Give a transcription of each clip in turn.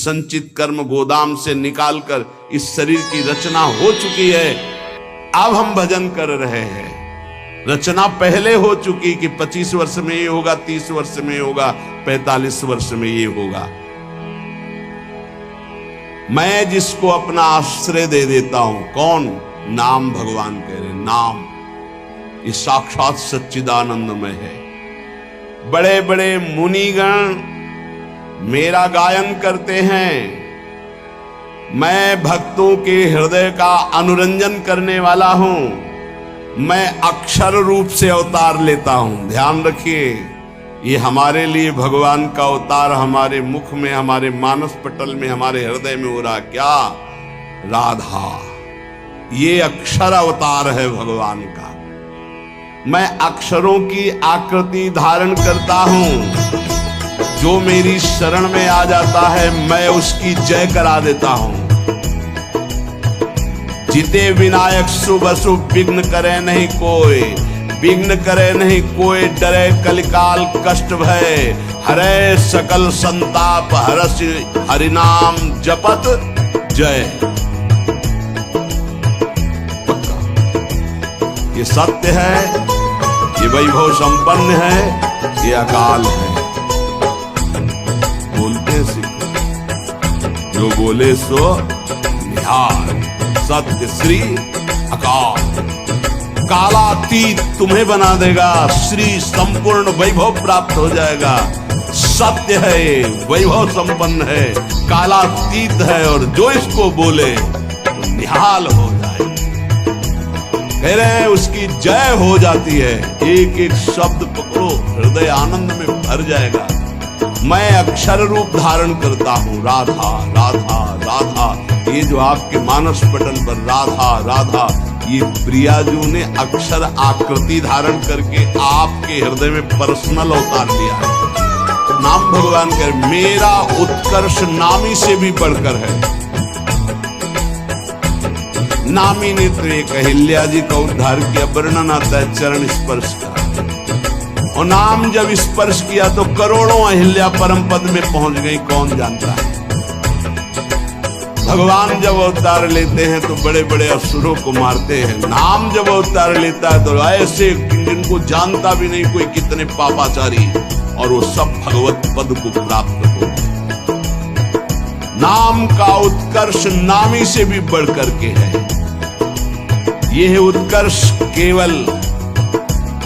संचित कर्म गोदाम से निकालकर इस शरीर की रचना हो चुकी है। अब हम भजन कर रहे हैं। रचना पहले हो चुकी कि 25 वर्ष में ये होगा, 30 वर्ष में ये होगा, 45 वर्ष में ये होगा। मैं जिसको अपना आश्रय दे देता हूं, कौन? नाम। भगवान कह रहे नाम ये साक्षात सच्चिदानंदमय है। बड़े बड़े मुनिगण मेरा गायन करते हैं। मैं भक्तों के हृदय का अनुरंजन करने वाला हूं। मैं अक्षर रूप से अवतार लेता हूं। ध्यान रखिए, ये हमारे लिए भगवान का अवतार हमारे मुख में, हमारे मानस पटल में, हमारे हृदय में हो रहा। क्या? राधा। ये अक्षर अवतार है भगवान का। मैं अक्षरों की आकृति धारण करता हूं। जो मेरी शरण में आ जाता है मैं उसकी जय करा देता हूं। जिते विनायक शुभ अशुभ विघ्न करे नहीं कोई, विघ्न करे नहीं कोई, डरे कलिकाल कष्ट भय, हरे सकल संताप हरस हरिनाम जपत जय। ये सत्य है, ये वैभव संपन्न है, ये अकाल है। बोलते सिख जो बोले सो निहार। सत्य श्री अकाल। कालातीत तुम्हें बना देगा, श्री संपूर्ण वैभव प्राप्त हो जाएगा। सत्य है, वैभव संपन्न है, कालातीत है, और जो इसको बोले तो निहाल हो जाए। कह रहे हैं उसकी जय हो जाती है। एक एक शब्द पकड़ो, हृदय आनंद में भर जाएगा। मैं अक्षर रूप धारण करता हूं। राधा राधा राधा। ये जो आपके मानस पटल पर राधा राधा, ये प्रियाजू ने अक्षर आकृति धारण करके आपके हृदय में पर्सनल अवतार लिया है। नाम भगवान कह मेरा उत्कर्ष नामी से भी बढ़कर है। नामी ने तो एक अहिल्या जी का उद्धार किया। वर्णन आता है चरण स्पर्श का, और नाम जब स्पर्श किया तो करोड़ों अहिल्या परम पद में पहुंच गई। कौन जानता है? भगवान जब अवतार लेते हैं तो बड़े बड़े असुरों को मारते हैं। नाम जब अवतार लेता है तो ऐसे जिनको जानता भी नहीं कोई, कितने पापाचारी, और वो सब भगवत पद को प्राप्त हो। नाम का उत्कर्ष नामी से भी बढ़कर के है। यह उत्कर्ष केवल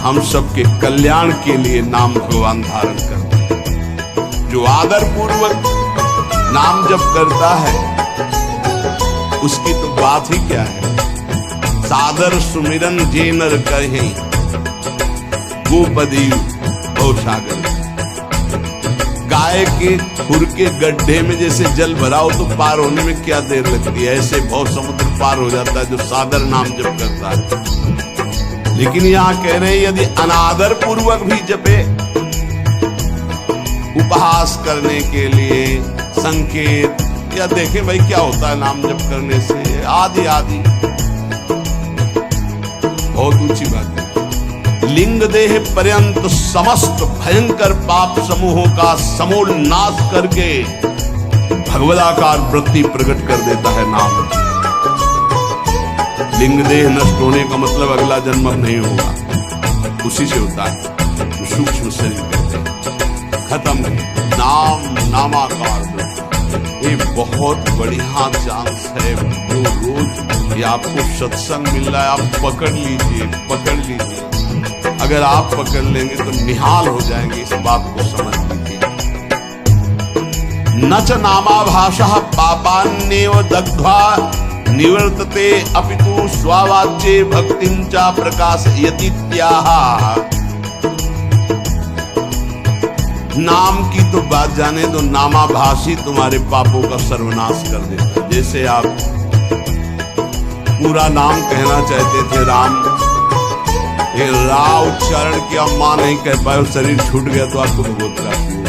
हम सबके कल्याण के लिए नाम भगवान धारण करते हैं। जो आदर पूर्वक नाम जप करता है उसकी तो बात ही क्या है। सादर सुमिरन जे नर कहे, गोपदी भवसागर। गाय के खुर के गड्ढे में जैसे जल भरा हो तो पार होने में क्या देर लगती है, ऐसे भव समुद्र पार हो जाता है जो सादर नाम जप करता है। लेकिन यहां कह रहे हैं यदि अनादर पूर्वक भी जपे, उपहास करने के लिए, संकेत, या देखें भाई क्या होता है नाम जप करने से, आदि आदि, बहुत ऊंची बात है। लिंग देह पर्यंत समस्त भयंकर पाप समूहों का समूल नाश करके भगवदाकार वृत्ति प्रकट कर देता है नाम। लिंग देह नष्ट होने का मतलब अगला जन्म नहीं होगा, उसी से होता है। तो सूक्ष्म शरीर कहते हैं, खत्म नहीं। नाम नामाकार वृत्ति, ये बहुत बढ़िया चांस है। जो रोज ये आपको सत्संग मिल रहा है, आप पकड़ लीजिए, पकड़ लीजिए। अगर आप पकड़ लेंगे तो निहाल हो जाएंगे। इस बात को समझ लीजिए। न च नामाभाषः पापान्येव दग्ध्वा निवर्तते अपितु स्वावाच्ये भक्तिं च प्रकाशयतीत्याह। नाम की तो बात जाने दो, नामाभाषी तुम्हारे पापों का सर्वनाश कर देता है। जैसे आप पूरा नाम कहना चाहते थे राम, ये रा उच्चारण किया, मां नहीं कह पाए, शरीर छूट गया तो आपको भगवत प्राप्ति हुई।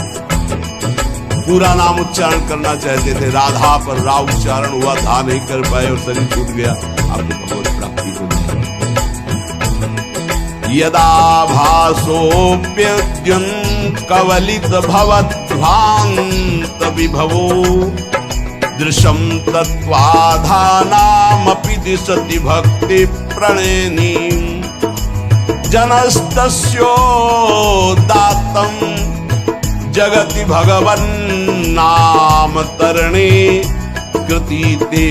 पूरा नाम उच्चारण करना चाहते थे राधा, पर रा उच्चारण हुआ, धा नहीं कर पाए और शरीर छूट गया, आपको भगवत प्राप्ति हो जाए। यदा भासोप्यद्यं कवलित भवद्भान्त विभवो दृशं तत्त्वाधानामपि दिशति भक्ति प्रणयिनीं जनस्तस्योदात्तं जगति भगवन्नाम तरणे कृति ते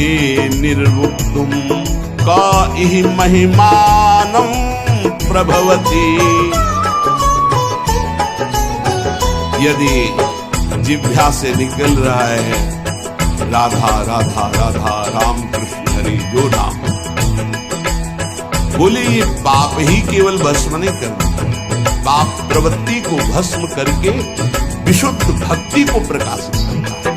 निर्वक्तुं क इहि महिमानं प्रभवति। यदि जिह्वा से निकल रहा है राधा राधा राधा राम कृष्ण हरि जो नाम, बोले ये पाप ही केवल भस्म नहीं करता, पाप प्रवृत्ति को भस्म करके विशुद्ध भक्ति को प्रकाशित करता है।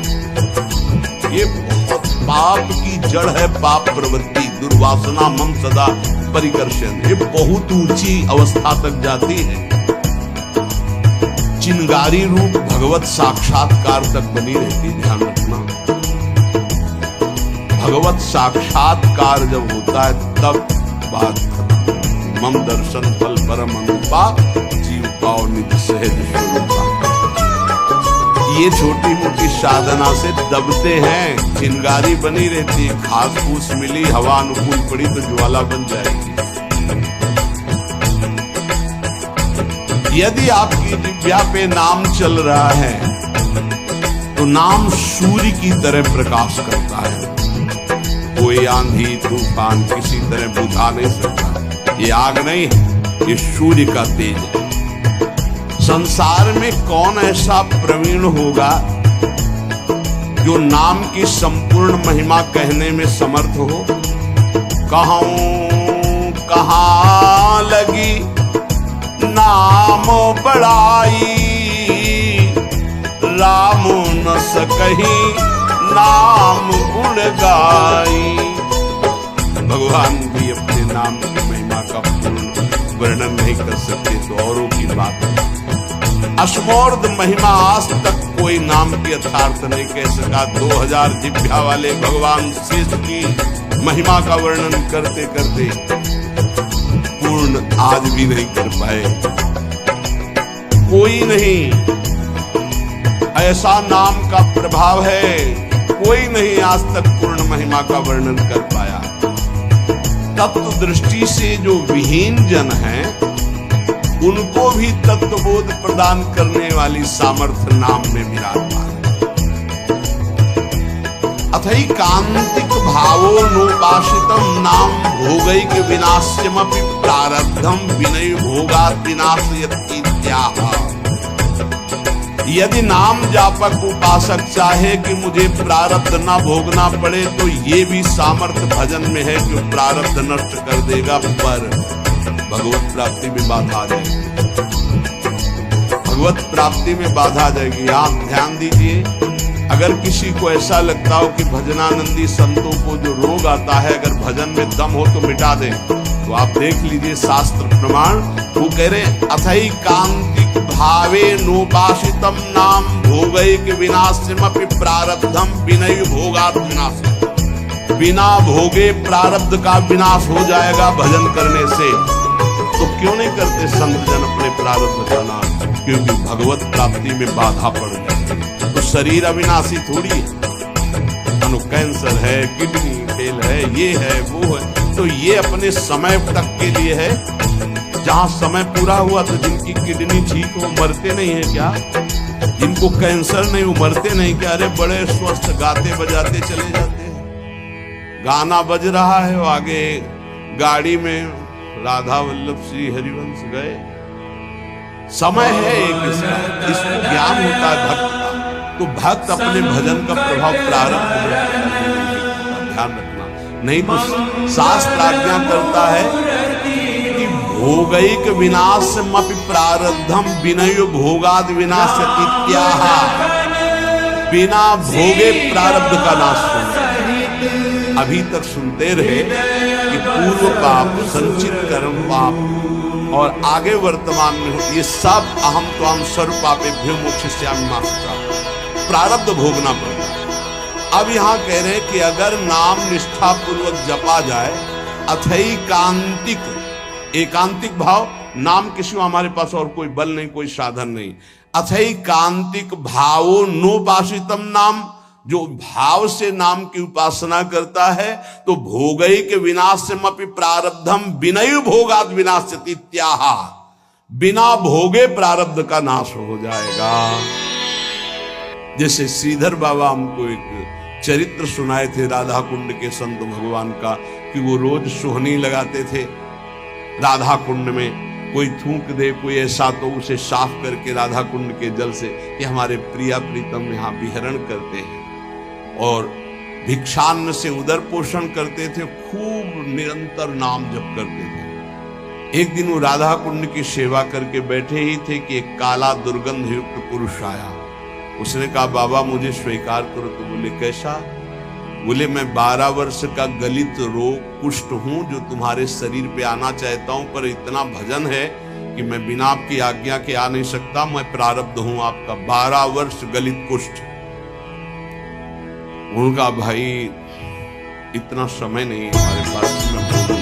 ये बहुत पाप की जड़ है पाप प्रवृत्ति, दुर्वासना मम सदा परिकर्षण, ये बहुत ऊंची अवस्था तक जाती है, चिंगारी रूप भगवत साक्षात्कार तक बनी रहती। ध्यान रखना, भगवत साक्षात्कार जब होता है तब बात खत्म। मम दर्शन फल परम अनुपा जीव पाओ निज सहज स्वरूपा। ये छोटी मोटी साधना से दबते हैं, चिंगारी बनी रहती, घास फूस मिली, हवा अनुकूल पड़ी तो ज्वाला बन जाएगी। यदि आपकी जिह्वा पे नाम चल रहा है तो नाम सूर्य की तरह प्रकाश करता है, कोई आंधी तूफान किसी तरह बुझा नहीं सकता। ये आग नहीं है, ये सूर्य का तेज है। संसार में कौन ऐसा प्रवीण होगा जो नाम की संपूर्ण महिमा कहने में समर्थ हो? कहाँ लगी नाम बड़ाई, राम न सकही नाम गुण गाई। भगवान भी अपने नाम की महिमा का पूर्ण वर्णन नहीं कर सकते तो औरों की बात। अश्मोर्ध महिमा आज तक कोई नाम की यथार्थ नहीं कह सका। 2000 जिह्वा वाले भगवान शेष की महिमा का वर्णन करते करते पूर्ण आज भी नहीं कर पाए। कोई नहीं, ऐसा नाम का प्रभाव है, कोई नहीं आज तक पूर्ण महिमा का वर्णन कर पाया। तत्व दृष्टि से जो विहीन जन हैं उनको भी तत्वबोध प्रदान करने वाली सामर्थ्य नाम में विराजमान है। अथैकांतिक भावो नोपाशितम नाम भोगैक विनाश्यमपि प्रारब्धम विनय भोगात् विनाशयत्येत्याह। यदि नाम जापक उपासक चाहे कि मुझे प्रारब्ध ना भोगना पड़े तो ये भी सामर्थ्य भजन में है जो प्रारब्ध नष्ट कर देगा, पर भगवत प्राप्ति में बाधा आ जाएगी। भगवत प्राप्ति में बाधा आ जाएगी। आप ध्यान दीजिए, अगर किसी को ऐसा लगता हो कि भजनानंदी संतों को जो रोग आता है अगर भजन में दम हो तो मिटा दें, तो आप देख लीजिए शास्त्र प्रमाण। वो कह रहे अथैकांतिक भावे नोपाशितम नाम भोगैक विनाश्यमपि प्रारब्धम विनय भोगात् विनाशः। बिना भोगे प्रारब्ध का विनाश हो जाएगा भजन करने से। तो क्यों नहीं करते संत जन अपने प्रारब्ध का नाश? क्योंकि भगवत प्राप्ति में बाधा पड़ जाती है। तो शरीर अविनाशी थोड़ी है, मानो कैंसर है, किडनी फेल है, ये है वो है, तो ये अपने समय तक के लिए है। जहां समय पूरा हुआ तो जिनकी किडनी ठीक हो मरते नहीं है क्या? जिनको कैंसर नहीं वो मरते नहीं क्या? अरे बड़े स्वस्थ गाते बजाते चले जाते हैं। गाना बज रहा है, वो आगे गाड़ी में राधा वल्लभ श्री हरिवंश गए। समय है एक इसको ज्ञान होता है भक्त का, तो भक्त अपने भजन का प्रभाव प्रारब्ध में ध्यान रखना। नहीं तो शास्त्र आज्ञा करता है कि भोगैक विनाशमपि प्रारब्धम विनय भोगाद् विनाशतीत्याह। बिना भोगे प्रारब्ध का नाश होना। अभी तक सुनते रहे कि पूर्व पाप, संचित कर्म पाप और आगे वर्तमान में हो, ये सब अहम त्वाम सर्व पापेभ्यो मोक्षयिष्यामि मा शुचः, प्रारब्ध भोगना पड़ता है। अब यहाँ कह रहे हैं कि अगर नाम निष्ठा पूर्वक जपा जाए, अथैकांतिक, एकांतिक भाव, नाम के सिवा हमारे पास और कोई बल नहीं, कोई साधन नहीं। अथैकांतिक भावो नोपाशितम नाम जो भाव से नाम की उपासना करता है तो भोगैक विनाशमपि प्रारब्धम विनय भोगाद विनाश्यति इत्याह, बिना भोगे प्रारब्ध का नाश हो जाएगा। जैसे श्रीधर बाबा हमको एक चरित्र सुनाए थे राधा कुंड के संत भगवान का, कि वो रोज सोहनी लगाते थे राधा कुंड में। कोई थूक दे कोई ऐसा तो उसे साफ करके राधा कुंड के जल से, कि हमारे प्रिया प्रीतम यहाँ विहरण करते हैं, और भिक्षान्न से उदर पोषण करते थे, खूब निरंतर नाम जप करते थे। एक दिन वो राधा कुंड की सेवा करके बैठे ही थे कि एक काला दुर्गंध युक्त पुरुष आया। उसने कहा बाबा मुझे स्वीकार करो। तो बोले कैसा? बोले मैं 12 वर्ष का गलित रोग कुष्ठ हूं, जो तुम्हारे शरीर पे आना चाहता हूं, पर इतना भजन है कि मैं बिना आपकी आज्ञा के आ नहीं सकता। मैं प्रारब्ध हूं आपका, 12 वर्ष गलित कुष्ठ। उनका भाई इतना समय नहीं है हमारे पास, मैं बोलूं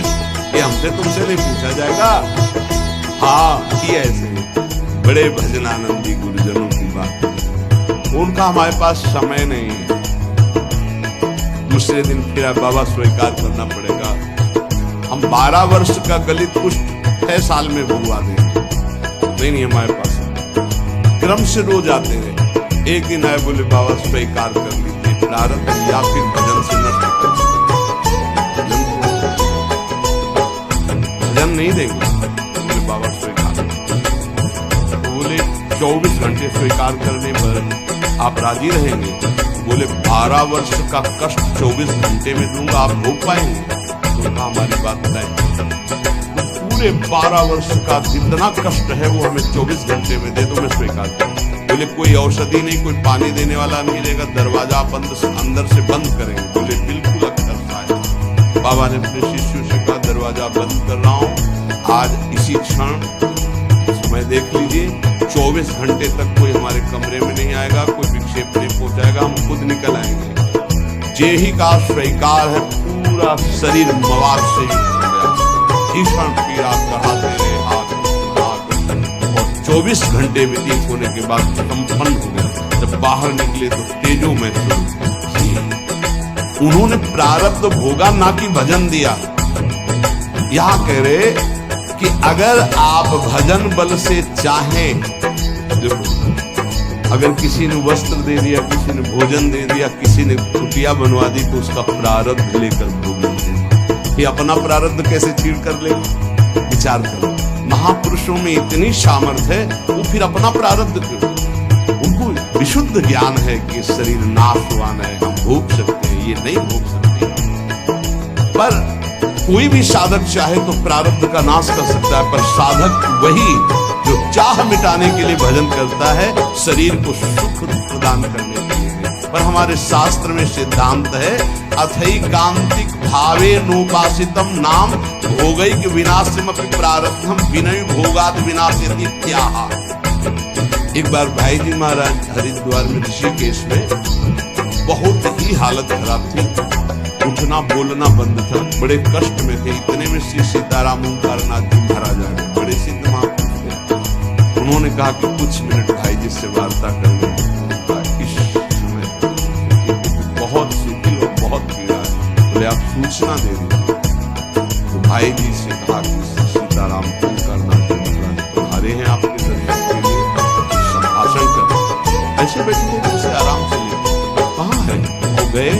ये हमसे तुमसे नहीं पूछा जाएगा। हाँ कि ऐसे बड़े भजनानंदी गुरुजनों की बात, उनका हमारे पास समय नहीं है। दूसरे दिन फिर बाबा स्वीकार करना पड़ेगा, हम 12 वर्ष का गलित कुष्ठ 6 साल में भुगवा देंगे। नहीं हमारे पास क्रम से रोज आते रहे। एक दिन आए बोले बाबा स्वीकार कर लीजिए प्रारब्ध, या फिर भजन से नष्ट कर, भजन नहीं देंगे। बोले बाबा स्वीकार। बोले 24 घंटे स्वीकार करने पर आप राजी रहेंगे? बोले 12 वर्ष का कष्ट 24 घंटे में दूंगा, आप भोग पाएंगे? तो हमारी बात तय। पूरे 12 वर्ष का जितना कष्ट है वो हमें 24 घंटे में दे दो, मैं स्वीकार करूं। बोले कोई औषधि नहीं, कोई पानी देने वाला नहीं रहेगा, दरवाजा बंद अंदर से बंद करेंगे। बोले बिल्कुल अक्सर साहब। बाबा ने अपने शिष्यों से कहा दरवाजा बंद कर रहा हूं, आज इसी क्षण समय देख लीजिए, 24 घंटे तक कोई हमारे कमरे में नहीं आएगा, कोई विक्षेप नहीं पहुंचाएगा, हम खुद निकल आएंगे। जे ही का स्वीकार है, पूरा शरीर मवाद से युक्त हो गया, भीषण पीड़ा कराते रहे हाथ, और 24 घंटे व्यतीत होने के बाद संपन्न हो गया। जब बाहर निकले तो तेजो में उन्होंने प्रारब्ध भोगा, ना कि भजन दिया। यहां कह रहे कि अगर आप भजन बल से चाहें, अगर किसी ने वस्त्र दे दिया, किसी ने भोजन दे दिया, किसी ने कुटिया बनवा दी, तो उसका प्रारब्ध लेकर भोग लेते। ये अपना प्रारब्ध कैसे चीड़ कर ले? विचार करो। महापुरुषों में इतनी सामर्थ्य है, वो फिर अपना प्रारब्ध क्यों? उनको विशुद्ध ज्ञान है कि शरीर नाशवान है, हम भोग सकते हैं, ये नहीं भोग सकते। पर कोई भी साधक चाहे तो प्रारब्ध का नाश कर सकता है, पर साधक वही जो चाह मिटाने के लिए भजन करता है, शरीर को सुख प्रदान करने के लिए। पर हमारे शास्त्र में सिद्धांत है, अथैकांतिक भावे नोपासितम नाम भोगैक विनाशमपि प्रारब्धम विनय भोगाद विनाशयति इत्याह। एक बार भाई जी महाराज हरिद्वार में ऋषिकेश में बहुत ही हालत खराब थी, उठना बोलना बंद था, बड़े कष्ट में थे। इतने में श्री सीताराम ओंकारनाथ जी महाराज आ गए, बड़े सिद्ध महापुरुष थे। उन्होंने कहा कि कुछ मिनट भाई जी से वार्ता कर लें। इस समय बहुत शिथिल और बहुत पीड़ा है, बोले आप सूचना दे दीजिए। तो भाई जी से कहा कि सीताराम ओंकारनाथ जी महाराज तुम्हारे हैं, आपके दर्शन के लिए संभाषण कर। ऐसे बैठे जैसे आराम से ले, कहाँ है? और गए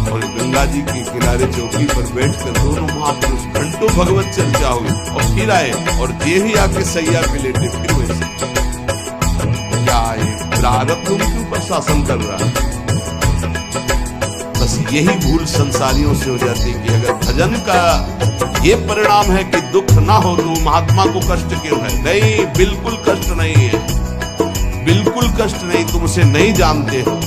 और गंगा जी के किनारे चौकी पर बैठकर दोनों महापुरुष घंटों भगवत चर्चा हुई, और फिर आए और जे ही आके सैया पे लेटे। फिर वैसे क्या है, प्रारब्ध उनके ऊपर शासन कर रहा है। बस यही भूल संसारियों से हो जाती है कि अगर भजन का ये परिणाम है कि दुख ना हो तो महात्मा को कष्ट क्यों है? नहीं, बिल्कुल कष्ट नहीं है, बिल्कुल कष्ट नहीं। तुम उसे नहीं जानते हो,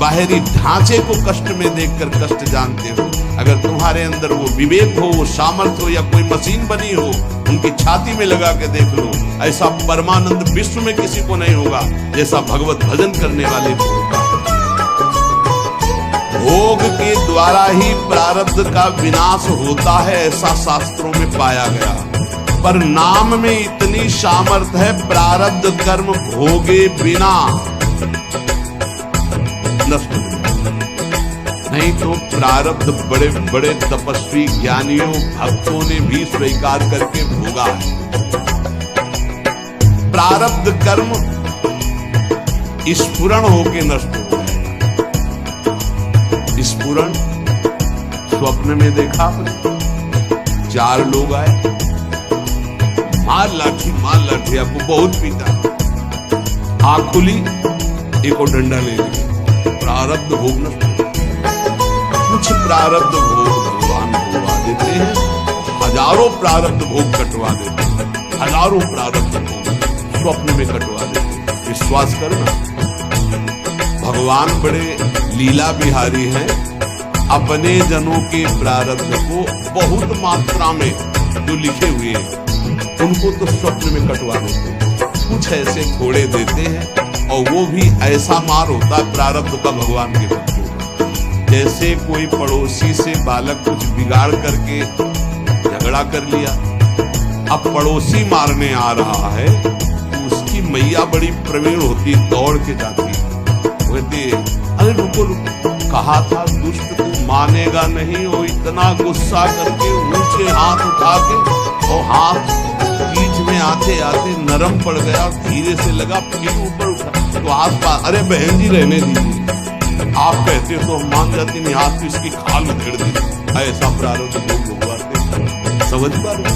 बाहरी ढांचे को कष्ट में देखकर कष्ट जानते हो। अगर तुम्हारे अंदर वो विवेक हो, वो सामर्थ्य हो, या कोई मशीन बनी हो, उनकी छाती में लगा के देख लो, ऐसा परमानंद विश्व में किसी को नहीं होगा जैसा भगवत भजन करने वाले को होगा। भोग के द्वारा ही प्रारब्ध का विनाश होता है, ऐसा शास्त्रों में पाया गया। पर नाम में इतनी सामर्थ्य है, प्रारब्ध कर्म भोगे बिना नष्ट हो जाए। नहीं तो प्रारब्ध बड़े बड़े तपस्वी ज्ञानियों भक्तों ने भी स्वीकार करके भोगा है। प्रारब्ध कर्म स्फुरण होके नष्ट हो जाएगा। स्फुरण स्वप्न में देखा आपने, 4 लोग आए, मार लाठी आपको बहुत पीटा, आँख खुली, एक और डंडा ले लिया, प्रारब्ध भोग नष्ट। कुछ प्रारब्ध भोग भगवान भोगवा देते हैं, हजारों प्रारब्ध भोग कटवा देते हैं, हजारों प्रारब्ध भोग स्वप्न में कटवा देते हैं। विश्वास करना, भगवान बड़े लीला बिहारी हैं, अपने जनों के प्रारब्ध को बहुत मात्रा में जो लिखे हुए हैं उनको तो स्वप्न में कटवा देते हैं, कुछ ऐसे थोड़े देते हैं, और वो भी ऐसा मार होता है प्रारब्ध का भगवान के बच्चों का। जैसे कोई पड़ोसी से बालक कुछ बिगाड़ करके झगड़ा कर लिया, अब पड़ोसी मारने आ रहा है, तो उसकी मैया बड़ी प्रवीण होती, दौड़ के जाती, कहती अरे रुको रुको, कहा था दुष्ट तू मानेगा नहीं, वो इतना गुस्सा करके ऊंचे हाथ उठा के, और हाथ बीच में आते आते नरम पड़ गया, धीरे से लगा, फिर ऊपर उठा, तो आसपास, अरे बहन जी रहने दीजिए, आप कहते तो हम मान जाते, नहीं हाथ तो इसकी खाल उधेड़ देते। ऐसा प्रारब्ध भोग भोगवाते, समझ पा रहे,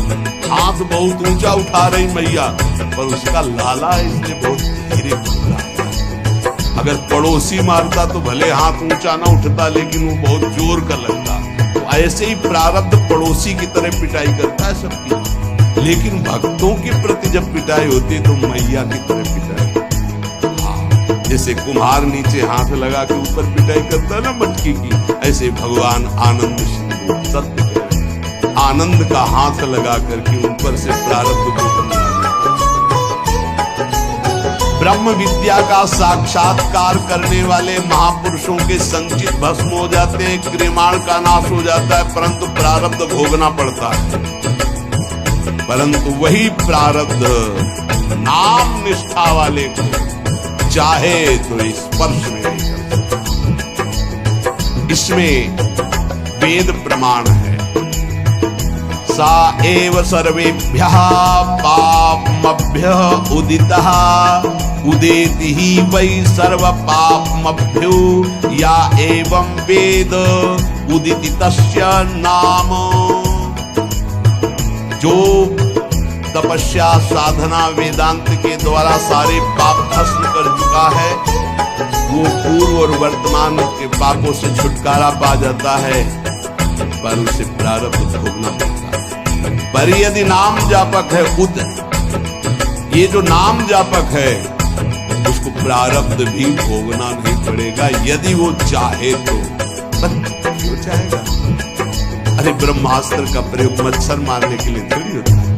हाथ बहुत ऊंचा उठा रही मैया, पर उसका लाला इसलिए बहुत धीरे उठ रहा है। अगर पड़ोसी मारता तो भले हाथ ऊंचा ना उठता, लेकिन वो बहुत जोर का लगता। तो ऐसे ही प्रारब्ध पड़ोसी की तरह पिटाई करता है सबकी, लेकिन भक्तों के प्रति जब पिटाई होती है तो मैया की तरह पिटाई। हाँ, जैसे कुम्हार नीचे हाथ लगा के ऊपर पिटाई करता है ना मटकी की, ऐसे भगवान आनंद सिंधु सत्य कह रहे हैं, आनंद का हाथ लगा करके ऊपर से प्रारब्ध को ब्रह्म विद्या का साक्षात्कार करने वाले महापुरुषों के संचित भस्म हो जाते हैं, क्रिमाण का नाश हो जाता है, परंतु प्रारब्ध भोगना पड़ता है। परंतु वही प्रारब्ध नाम निष्ठा वाले को चाहे तो स्पर्श में नहीं कर सकता। इसमें वेद प्रमाण है, सा एव सर्वेभ्यः पापमभ्यः उदितः उदेति ही वै सर्व पापमभ्यो या एवं वेद उदिति तस्य नाम। जो तपस्या साधना वेदांत के द्वारा सारे पाप भस्म कर चुका है, वो पूर्व और वर्तमान के पापों से छुटकारा पा जाता है, पर उसे प्रारब्ध भोगना पड़ता है। पर यदि नाम जापक है, ये जो नाम जापक है उसको प्रारब्ध भी भोगना नहीं पड़ेगा, यदि वो चाहे तो। क्यों चाहेगा? अरे ब्रह्मास्त्र का प्रयोग मच्छर मारने के लिए थोड़ी होता है।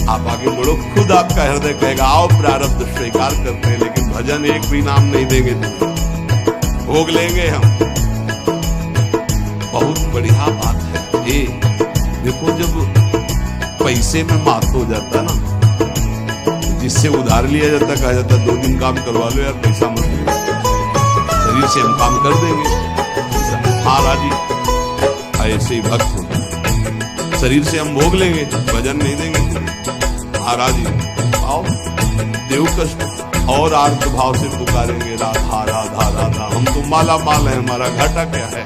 आप आगे बढ़ो, खुद आपका हृदय कहेगा आओ प्रारब्ध स्वीकार करते हैं, लेकिन भजन एक भी नाम नहीं देंगे तुम्हें, भोग लेंगे हम। बहुत बढ़िया बात है ये। देखो जब पैसे में मात हो जाता ना, जिससे उधार लिया जाता, कहा जाता 2 दिन काम करवा लो यार, पैसा मत लो, शरीर से हम काम कर देंगे। महाराज जी ऐसे ही भक्त होता, शरीर से हम भोग लेंगे, भजन नहीं देंगे। महाराज जी आओ, देव कष्ट और आर्त भाव से पुकारेंगे राधा राधा राधा, हम तो माला माल है, हमारा घाटा क्या है।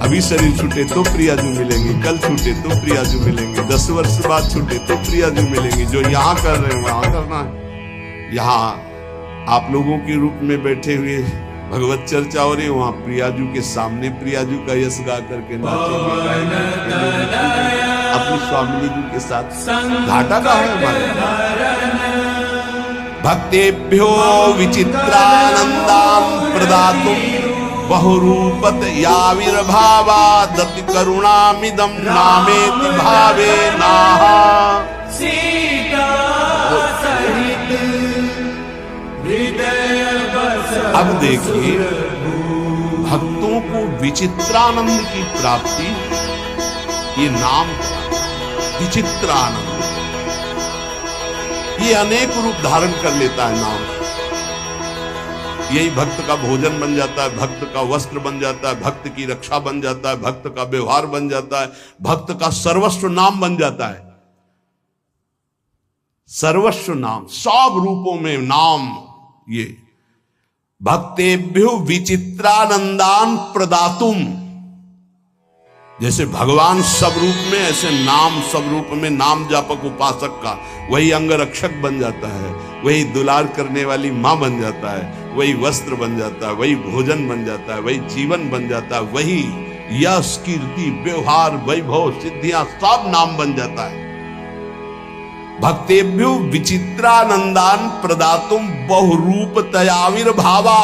अभी शरीर छूटे तो प्रियाजू मिलेंगे, कल छूटे तो प्रियाजू मिलेंगे, 10 वर्ष बाद छूटे तो प्रियाजू मिलेंगे। जो यहाँ कर रहे हैं वहां करना है। यहाँ आप लोगों के रूप में बैठे हुए भगवत चर्चा हो रही, वहां प्रियाजू के सामने प्रियाजू का यश गा करके नाचेंगे, अपनी स्वामिनी जी के साथ। घाटा का है हमारे। भक्तेभ्यो विचित्रानंदान प्रदातुम बहुरूपत याविर्भावादति करुणामिदं नामेति भावे नाहा। अब देखिए, भक्तों को विचित्रानंद की प्राप्ति, ये नाम विचित्रानंद, ये अनेक रूप धारण कर लेता है नाम। यही भक्त का भोजन बन जाता है, भक्त का वस्त्र बन जाता है, भक्त की रक्षा बन जाता है, भक्त का व्यवहार बन जाता है, भक्त का सर्वस्व नाम बन जाता है। सर्वस्व नाम, सब रूपों में नाम। ये भक्तेभ्यो विचित्रानंदान प्रदातुम, जैसे भगवान सब रूप में, ऐसे नाम सब रूप में। नाम जापक उपासक का वही अंगरक्षक बन जाता है, वही दुलार करने वाली मां बन जाता है, वही वस्त्र बन जाता है, वही भोजन बन जाता है, वही जीवन बन जाता है, वही यश कीर्ति व्यवहार वैभव सिद्धियां सब नाम बन जाता है। भक्तेभ्यो विचित्रानंदान प्रदातुम बहुरूप तयाविर्भावा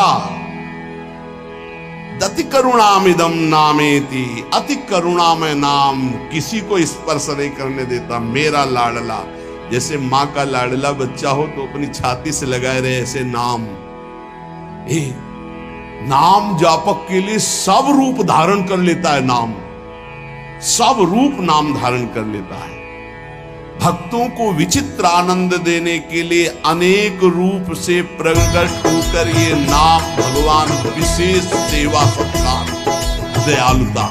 अति करुणामिदम नामेति। अति करुणा में नाम किसी को स्पर्श नहीं करने देता। मेरा लाडला, जैसे माँ का लाडला बच्चा हो तो अपनी छाती से लगाए रहे, ऐसे नाम। नाम जापक के लिए सब रूप धारण कर लेता है। नाम सब रूप नाम धारण कर लेता है। भक्तों को विचित्र आनंद देने के लिए अनेक रूप से प्रकट होकर ये नाम भगवान विशेष सेवा सत्कार दयालुता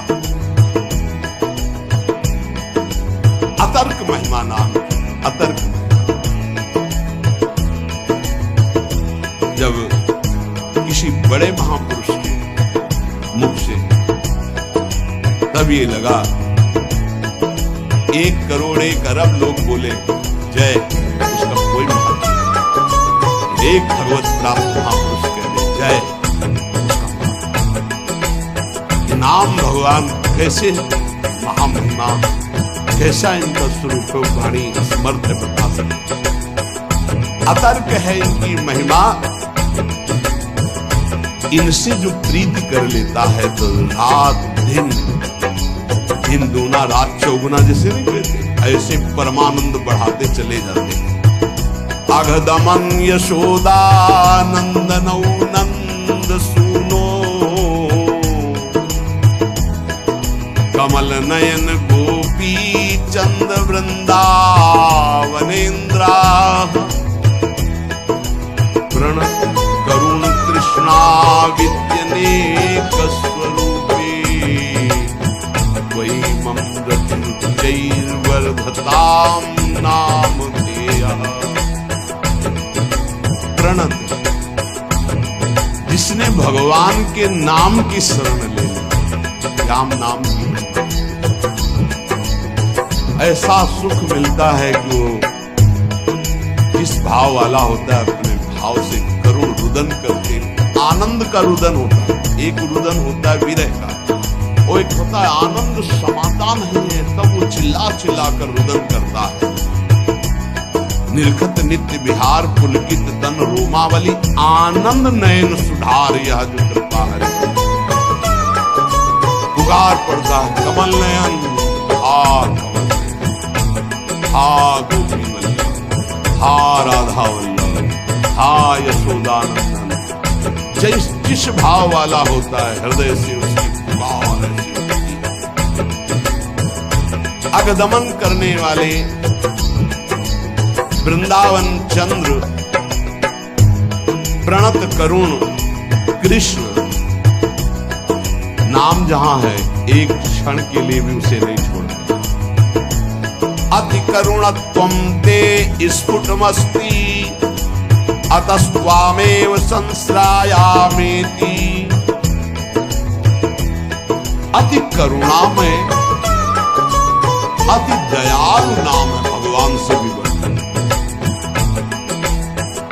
अतर्क महिमा नाम। अतर्क जब किसी बड़े महापुरुष के मुख से तब ये लगा 1 करोड़ 1 अरब लोग बोले जय, उसका कोई महत्व नहीं। एक भगवत प्राप्त महापुरुष कह दे जय, नाम भगवान कैसे महामहिमा, कैसा इनका स्वरूप वाणी समर्थ बता सकते। अतर्क है इनकी महिमा। इनसे जो प्रीति कर लेता है तो रात दिन दिन दूना रात चौगुना जैसे नहीं कहते, ऐसे परमानंद बढ़ाते चले जाते हैं। अघदमन यशोदानंदनौ नंद सूनो, कमल नयन गोपी चंद वृंदावनेन्द्रा, प्रणत करुण कृष्णा विद्यनेक स्वरूपे, वही वर्धताम नाम प्रणत। जिसने भगवान के नाम की शरण ले ली, राम नाम की, ऐसा सुख मिलता है कि वो जिस भाव वाला होता है अपने भाव से करुण रुदन करके, आनंद का रुदन होता है। एक रुदन होता है विरह का, वो एक होता है आनंद समाता नहीं है, तब वो चिल्ला चिल्ला कर रुदन करता है। निर्खत नित्य विहार पुलकित तन रोमावली, आनंद नयन सुधार यह जो कृपा है। पुकार पड़ता है कमल नयन, हा कमल, हा गोपी वल्लभ, हा राधा वल्लभ, हा यशोदानंदन। जिस भाव वाला होता है हृदय से उसकी अगदमन करने वाले वृंदावन चंद्र प्रणत करुण कृष्ण, नाम जहां है एक क्षण के लिए भी उसे नहीं छोड़ता। अति करुणत्वं ते स्फुटमस्ति, अतस्त्वामेव संश्रायामेति। अति करुणा में अति दयालु नाम है भगवान से भी बढ़कर।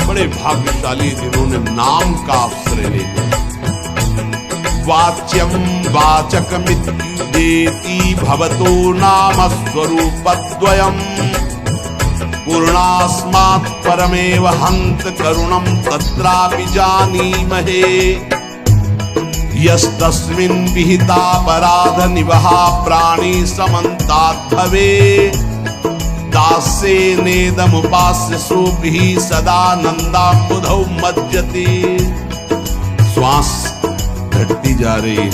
बड़े भाग्यशाली जिन्होंने नाम का आश्रय ले लिया। वाच्यम वाचकमित्युदेति भवतो नाम स्वरूपद्वयम्, पूर्णास्मात् परमेव हन्त करुणं तत्रापि जानीमहे। यस्तस्मिन् विहितापराध निवहा प्राणी समन्तात् भवे, दास्ये नेदमुपास्य सोऽपि सदानन्दाम्बुधौ मज्जते। श्वास घटती जा रही है,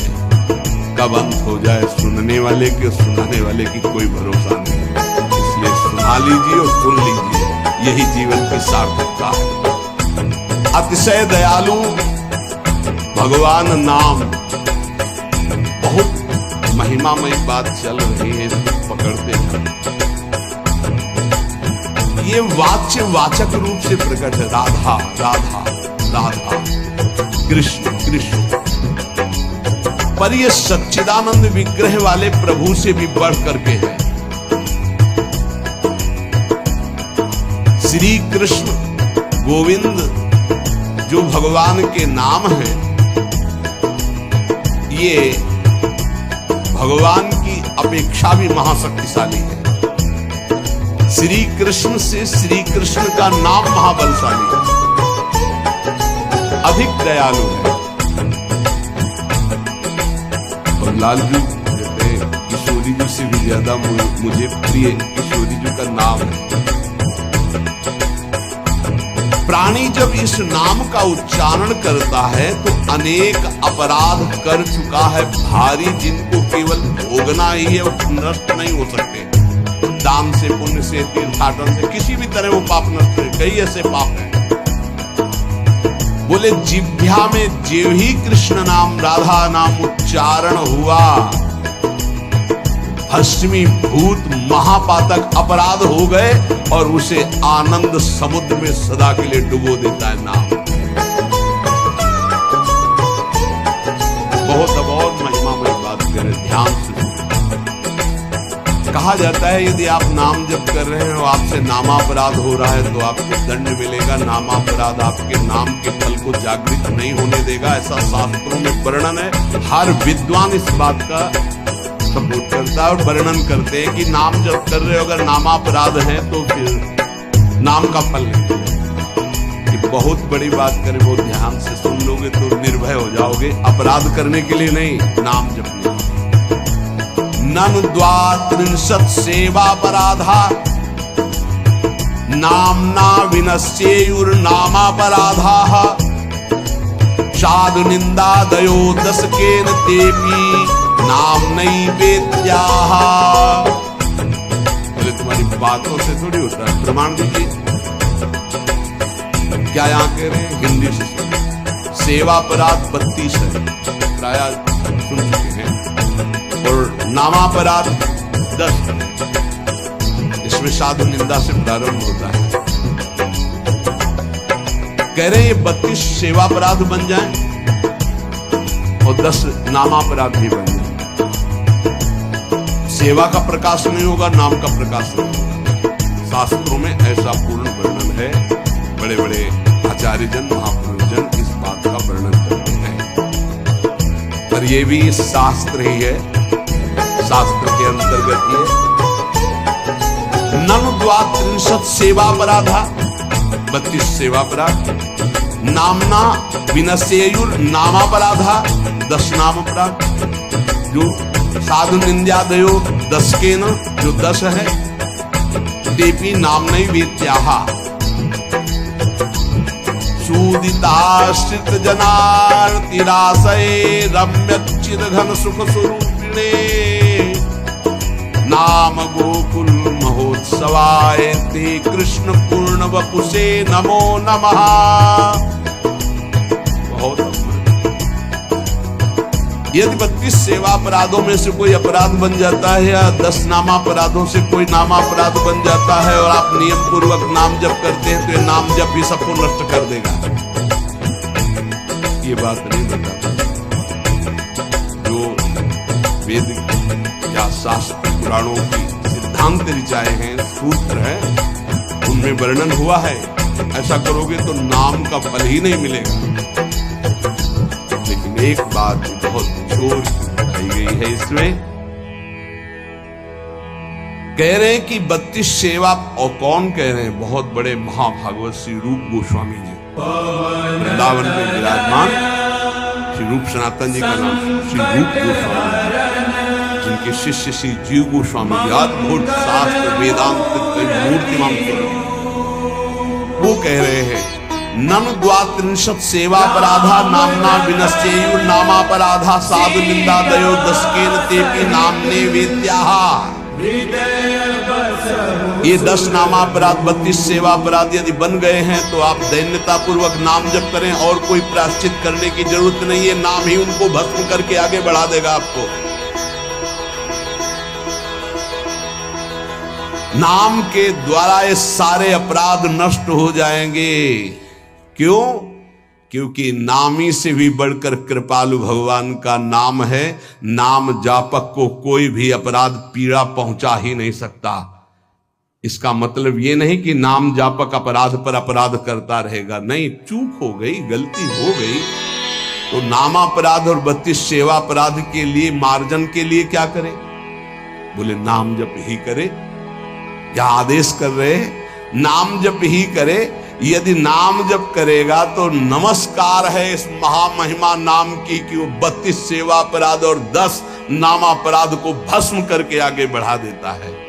कब अंत हो जाए सुनने वाले के, सुनाने वाले की कोई भरोसा नहीं। इसलिए सुना लीजिए और सुन लीजिए, यही जीवन की सार्थकता है। अतिशय दयालु भगवान नाम बहुत महिमामय बात चल रही है, इसको पकड़ते हैं। ये वाच्य वाचक रूप से प्रकट है, राधा राधा राधा, कृष्ण कृष्ण। पर ये सच्चिदानंद विग्रह वाले प्रभु से भी बढ़ करके है। श्री कृष्ण गोविंद जो भगवान के नाम हैं, ये भगवान की अपेक्षा भी महाशक्तिशाली है। श्री कृष्ण से श्री कृष्ण का नाम महाबलशाली है, अधिक दयालु है। और लालजू कहते हैं किशोरी जी से भी ज्यादा मुझे प्रिय किशोरी जी का नाम है। प्राणी जब इस नाम का उच्चारण करता है तो अनेक अपराध कर चुका है भारी, जिनको केवल भोगना ही है, वो नष्ट नहीं हो सकते। दान से, पुण्य से, तीर्थाटन से, किसी भी तरह वो पाप नष्ट है। कई ऐसे पाप हैं। बोले जिह्वा में जेव ही कृष्ण नाम राधा नाम उच्चारण हुआ, भस्मी भूत महापातक अपराध हो गए और उसे आनंद समुद्र में सदा के लिए डुबो देता है नाम। बहुत महिमामय बात करें, ध्यान से। कहा जाता है यदि आप नाम जप कर रहे हैं और आपसे नामापराध हो रहा है तो आपको दंड मिलेगा। नामापराध आपके नाम के फल को जागृत नहीं होने देगा, ऐसा शास्त्रों में वर्णन है। हर विद्वान इस बात का सपोर्ट करता है और वर्णन करते हैं कि नाम जप कर रहे हो अगर नामापराध है तो फिर नाम का फल नहीं। ये बहुत बड़ी बात करें, बहुत ध्यान से सुन लोगे तो निर्भय हो जाओगे। अपराध करने के लिए नहीं, नाम जपने। ननु द्वात्रिंशत् सेवापराधा नाम्ना विनश्येयुर्नामापराधाः साधु निंदादयो दशकेन तेपि नाम्नैवेद्याः। बोले तुम्हारी बातों से थोड़ी होता है, प्रमाण दीजिए। क्या यहाँ कह रहे हैं? हिंदी से। सेवापराध 32 है, प्राय सुन चुके हैं, और नामापराध 10। इसमें साधु निंदा से प्रारंभ होता है। कह रहे हैं ये 32 सेवापराध बन जाएं और 10 नामापराध भी बन जाएं। सेवा का प्रकाश नहीं होगा, नाम का प्रकाश नहीं होगा। शास्त्रों में ऐसा पूर्ण वर्णन है। बड़े बड़े आचार्यजन महापुरुषजन इस बात का वर्णन करते हैं। पर ये भी शास्त्र ही है, शास्त्र के अंतर्गत ये। ननु द्वात्रिंशत् सेवापराधा, 32 सेवापराध। नामना विनश्येयुर नामापराधा, 10 नामापराध। जो साधु निंद्यादयो 10 के न, जो 10 है। तेपि नाम्नैवेद्याः सूदिताश्रित जनार्तिराशये रम्यच्चिद घन सुख स्वरूपिणे नाम गोकुल महोत्सवाय ते कृष्ण पूर्ण वपुषे नमो नमः। बहुत यदि 32 सेवापराधों में से कोई अपराध बन जाता है या 10 नामापराधों से कोई नामापराध बन जाता है और आप नियम पूर्वक नाम जप करते हैं तो ये नाम जप भी सबको नष्ट कर देगा। ये बात नहीं बताता। जो वेद या शास्त्र पुराणों की सिद्धांत ऋचाएं हैं, सूत्र हैं, उनमें वर्णन हुआ है ऐसा करोगे तो नाम का फल ही नहीं मिलेगा। लेकिन एक बात बहुत जोर बताई गई है इसमें, कह रहे हैं कि 32 सेवा, और कौन कह रहे हैं? बहुत बड़े महाभागवत श्री रूप गोस्वामी जी, वृंदावन में विराजमान श्री रूप सनातन जी का नाम श्री रूप गोस्वामी, जिनके शिष्य श्री जीव गोस्वामी जी अद्भुत शास्त्र वेदांत मूर्तिमान, वो कह रहे हैं ननु द्वात्रिंशत् सेवापराधा नाम्ना विनश्येयुर्नामापराधा साधु निंदादयो 10 तेपि नाम्ने वेद्याः। ये 10 नामापराध 32 सेवा अपराध यदि बन गए हैं तो आप दैन्यता पूर्वक नाम जप करें, और कोई प्रायश्चित करने की जरूरत नहीं है। नाम ही उनको भस्म करके आगे बढ़ा देगा आपको। नाम के द्वारा ये सारे अपराध नष्ट हो जाएंगे। क्यों? क्योंकि नामी से भी बढ़कर कृपालु भगवान का नाम है। नाम जापक को कोई भी अपराध पीड़ा पहुंचा ही नहीं सकता। इसका मतलब ये नहीं कि नाम जापक अपराध पर अपराध करता रहेगा, नहीं। चूक हो गई, गलती हो गई तो नामापराध और 32 सेवा अपराध के लिए मार्जन के लिए क्या करे? बोले नाम जप ही करे। या आदेश कर रहे नाम जप ही करे। यदि नाम जप करेगा तो नमस्कार है इस महामहिमा नाम की कि वो 32 सेवा अपराध और 10 नामापराध को भस्म करके आगे बढ़ा देता है।